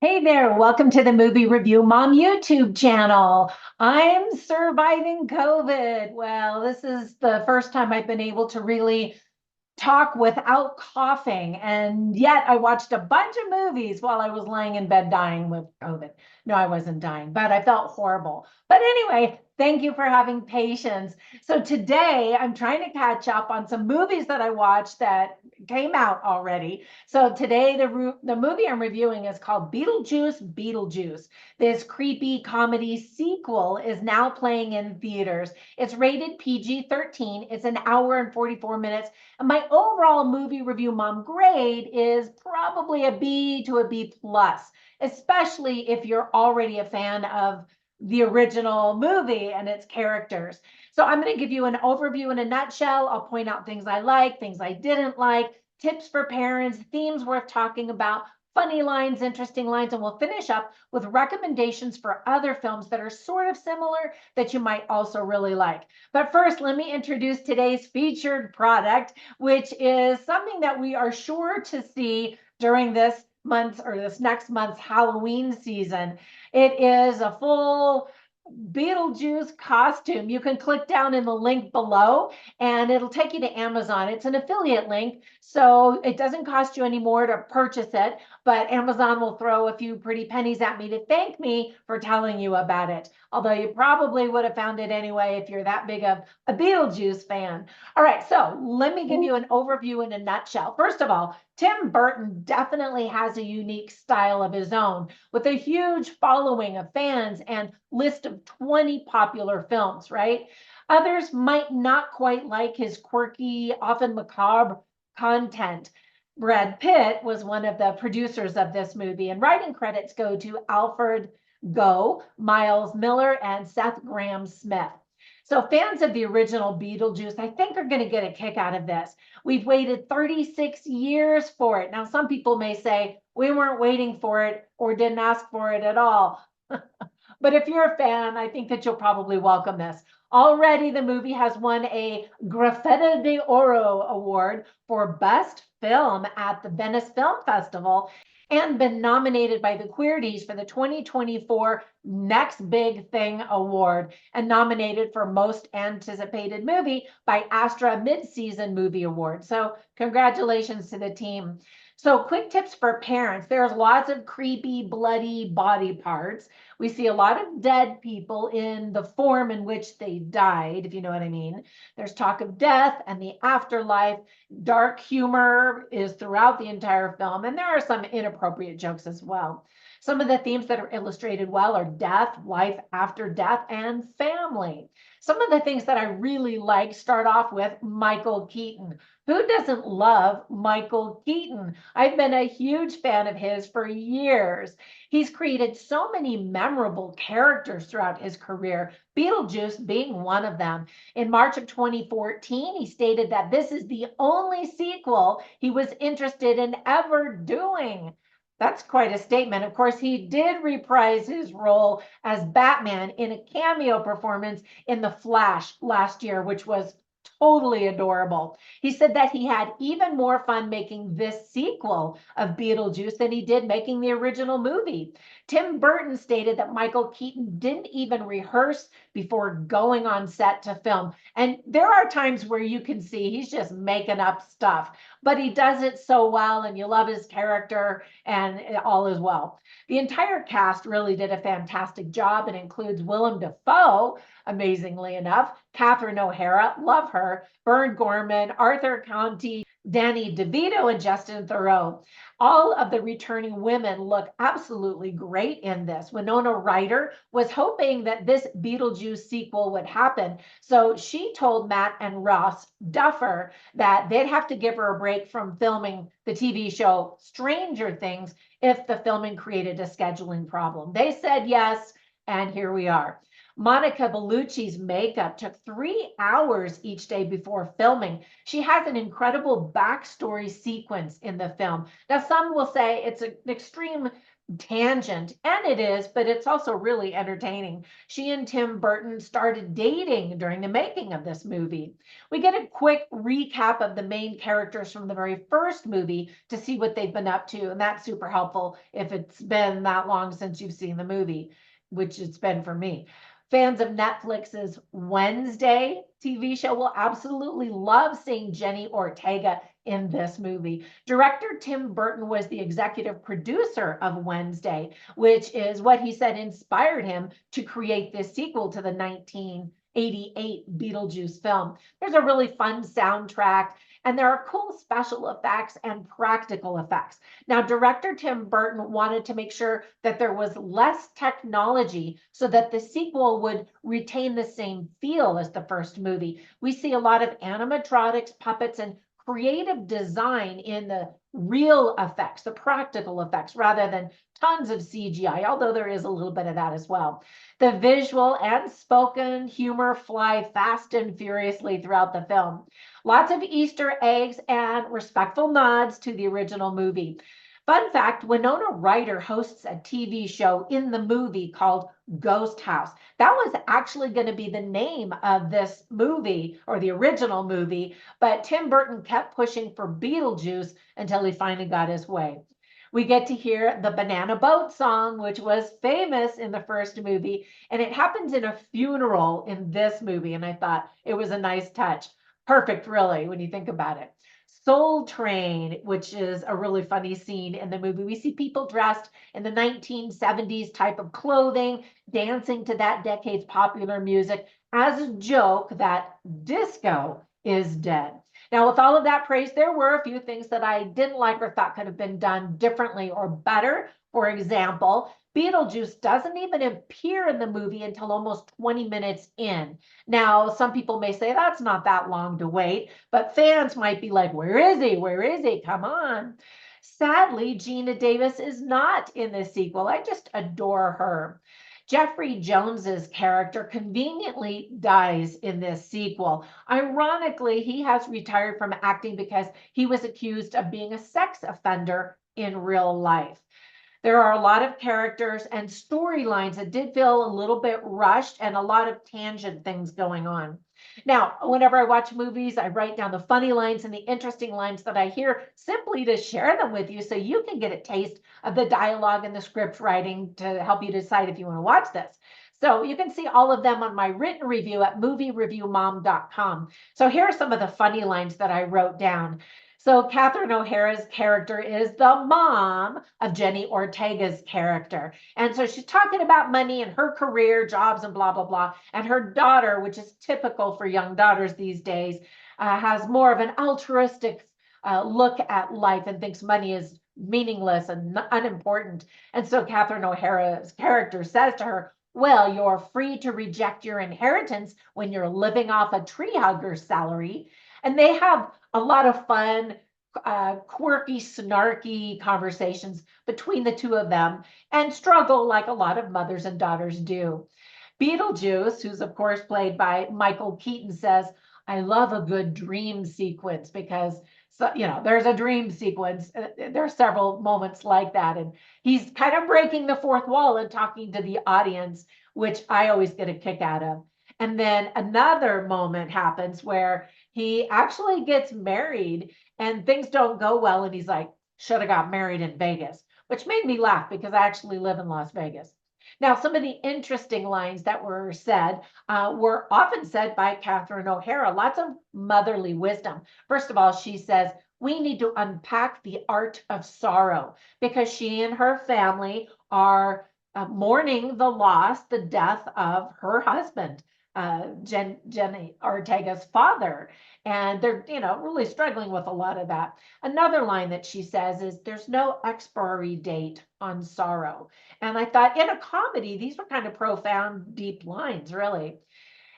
Hey there, welcome to the Movie Review Mom YouTube channel. I'm surviving COVID. Well, this is the first time I've been able to really talk without coughing. And yet I watched a bunch of movies while I was laying in bed dying with COVID. No, I wasn't dying, but I felt horrible. But anyway, thank you for having patience. So today I'm trying to catch up on some movies that I watched that came out already. So today the movie I'm reviewing is called Beetlejuice Beetlejuice. This creepy comedy sequel is now playing in theaters. It's rated PG-13. It's an hour and 44 minutes. And my overall movie review mom grade is probably a B to a B plus, especially if you're already a fan of the original movie and its characters. So I'm going to give you an overview in a nutshell. I'll point out things I like, things I didn't like, tips for parents, themes worth talking about, funny lines, interesting lines, and we'll finish up with recommendations for other films that are sort of similar that you might also really like. But first, let me introduce today's featured product, which is something that we are sure to see during this month or this next month's Halloween season. It is a full Beetlejuice costume. You can click down in the link below and it'll take you to Amazon. It's an affiliate link, so it doesn't cost you any more to purchase it, but Amazon will throw a few pretty pennies at me to thank me for telling you about it. Although you probably would have found it anyway if you're that big of a Beetlejuice fan. All right, so let me give you an overview in a nutshell. First of all, Tim Burton definitely has a unique style of his own with a huge following of fans and list of 20 popular films, right? Others might not quite like his quirky, often macabre content. Brad Pitt was one of the producers of this movie, and writing credits go to Alfred Go, Miles Miller, and Seth Grahame-Smith. So fans of the original Beetlejuice, I think, are going to get a kick out of this. We've waited 36 years for it. Now, some people may say, we weren't waiting for it or didn't ask for it at all. But if you're a fan, I think that you'll probably welcome this. Already, the movie has won a Graffetta de Oro award for Best Film at the Venice Film Festival and been nominated by the Queerties for the 2024 Next Big Thing Award and nominated for Most Anticipated Movie by Astra Mid-Season Movie Award. So congratulations to the team. So quick tips for parents. There's lots of creepy, bloody body parts. We see a lot of dead people in the form in which they died, if you know what I mean. There's talk of death and the afterlife. Dark humor is throughout the entire film, and there are some inappropriate jokes as well. Some of the themes that are illustrated well are death, life after death, and family. Some of the things that I really like start off with Michael Keaton. Who doesn't love Michael Keaton? I've been a huge fan of his for years. He's created so many memorable characters throughout his career, Beetlejuice being one of them. In March of 2014, he stated that this is the only sequel he was interested in ever doing. That's quite a statement. Of course, he did reprise his role as Batman in a cameo performance in The Flash last year, which was totally adorable. He said that he had even more fun making this sequel of Beetlejuice than he did making the original movie. Tim Burton stated that Michael Keaton didn't even rehearse before going on set to film. And there are times where you can see he's just making up stuff, but he does it so well and you love his character and all is well. The entire cast really did a fantastic job. It includes Willem Dafoe, amazingly enough, Catherine O'Hara, love her, Vern Gorman, Arthur Conti, Danny DeVito, and Justin Theroux. All of the returning women look absolutely great in this. Winona Ryder was hoping that this Beetlejuice sequel would happen, so she told Matt and Ross Duffer that they'd have to give her a break from filming the TV show Stranger Things if the filming created a scheduling problem. They said yes, and here we are. Monica Bellucci's makeup took 3 hours each day before filming. She has an incredible backstory sequence in the film. Now, some will say it's an extreme tangent, and it is, but it's also really entertaining. She and Tim Burton started dating during the making of this movie. We get a quick recap of the main characters from the very first movie to see what they've been up to, and that's super helpful if it's been that long since you've seen the movie, which it's been for me. Fans of Netflix's Wednesday TV show will absolutely love seeing Jenny Ortega in this movie. Director Tim Burton was the executive producer of Wednesday, which is what he said inspired him to create this sequel to the 1988 Beetlejuice film. There's a really fun soundtrack, and there are cool special effects and practical effects. Now, director Tim Burton wanted to make sure that there was less technology so that the sequel would retain the same feel as the first movie. We see a lot of animatronics, puppets, and creative design in the real effects, the practical effects, rather than tons of CGI, although there is a little bit of that as well. The visual and spoken humor fly fast and furiously throughout the film. Lots of Easter eggs and respectful nods to the original movie. Fun fact, Winona Ryder hosts a TV show in the movie called Ghost House. That was actually going to be the name of this movie, or the original movie, but Tim Burton kept pushing for Beetlejuice until he finally got his way. We get to hear the Banana Boat song, which was famous in the first movie, and it happens in a funeral in this movie, and I thought it was a nice touch. Perfect, really, when you think about it. Soul Train, which is a really funny scene in the movie. We see people dressed in the 1970s type of clothing, dancing to that decade's popular music as a joke that disco is dead. Now, with all of that praise, there were a few things that I didn't like or thought could have been done differently or better. For example, Beetlejuice doesn't even appear in the movie until almost 20 minutes in. Now, some people may say that's not that long to wait, but fans might be like, where is he? Where is he? Come on. Sadly, Geena Davis is not in this sequel. I just adore her. Jeffrey Jones's character conveniently dies in this sequel. Ironically, he has retired from acting because he was accused of being a sex offender in real life. There are a lot of characters and storylines that did feel a little bit rushed and a lot of tangent things going on. Now, whenever I watch movies, I write down the funny lines and the interesting lines that I hear simply to share them with you so you can get a taste of the dialogue and the script writing to help you decide if you want to watch this. So you can see all of them on my written review at moviereviewmom.com. So here are some of the funny lines that I wrote down. So Catherine O'Hara's character is the mom of Jenny Ortega's character. And so she's talking about money and her career, jobs, and blah, blah, blah. And her daughter, which is typical for young daughters these days, has more of an altruistic look at life and thinks money is meaningless and unimportant. And so Catherine O'Hara's character says to her, well, you're free to reject your inheritance when you're living off a tree hugger's salary. And they have a lot of fun, quirky, snarky conversations between the two of them and struggle like a lot of mothers and daughters do. Beetlejuice, who's of course played by Michael Keaton, says, I love a good dream sequence because there's a dream sequence. There are several moments like that. And he's kind of breaking the fourth wall and talking to the audience, which I always get a kick out of. And then another moment happens where he actually gets married and things don't go well. And he's like, should have got married in Vegas, which made me laugh because I actually live in Las Vegas. Now, some of the interesting lines that were said were often said by Catherine O'Hara, lots of motherly wisdom. First of all, she says, we need to unpack the art of sorrow because she and her family are mourning the loss, the death of her husband. Jenny Ortega's father, and they're really struggling with a lot of that. Another line that she says is there's no expiry date on sorrow. And I thought in a comedy these were kind of profound, deep lines, really.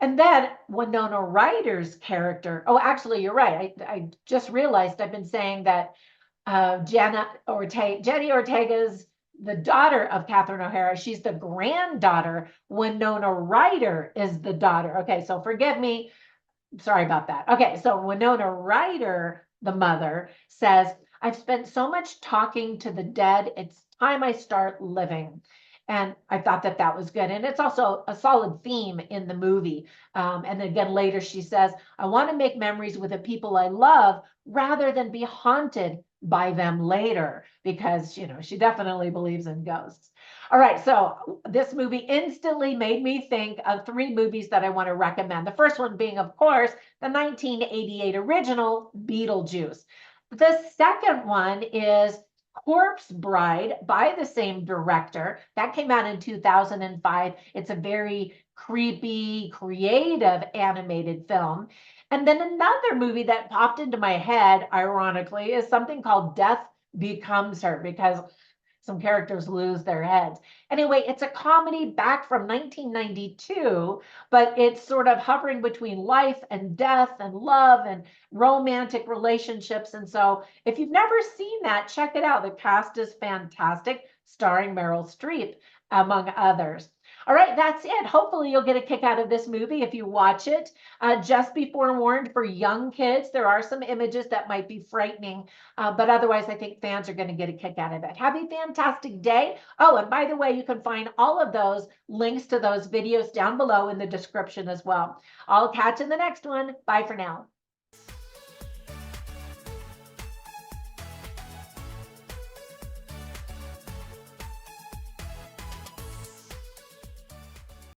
And then Winona Ryder's character, oh, actually you're right, I just realized I've been saying that Jenny Ortega's the daughter of Catherine O'Hara. She's the granddaughter. Winona Ryder is the daughter. Okay, so forgive me. Sorry about that. Okay, so Winona Ryder, the mother, says, I've spent so much talking to the dead, it's time I start living. And I thought that that was good. And it's also a solid theme in the movie. And again, later she says, I want to make memories with the people I love rather than be haunted by them later, because, you know, she definitely believes in ghosts. All right, so this movie instantly made me think of three movies that I want to recommend. The first one being, of course, the 1988 original Beetlejuice. The second one is Corpse Bride by the same director. That came out in 2005. It's a very creepy, creative animated film. And then another movie that popped into my head, ironically, is something called Death Becomes Her, because some characters lose their heads. Anyway, it's a comedy back from 1992, but it's sort of hovering between life and death and love and romantic relationships. And so if you've never seen that, check it out. The cast is fantastic, starring Meryl Streep, among others. All right, that's it. Hopefully you'll get a kick out of this movie if you watch it. Just be forewarned, for young kids, there are some images that might be frightening, but otherwise I think fans are going to get a kick out of it. Have a fantastic day. Oh, and by the way, you can find all of those links to those videos down below in the description as well. I'll catch you in the next one. Bye for now.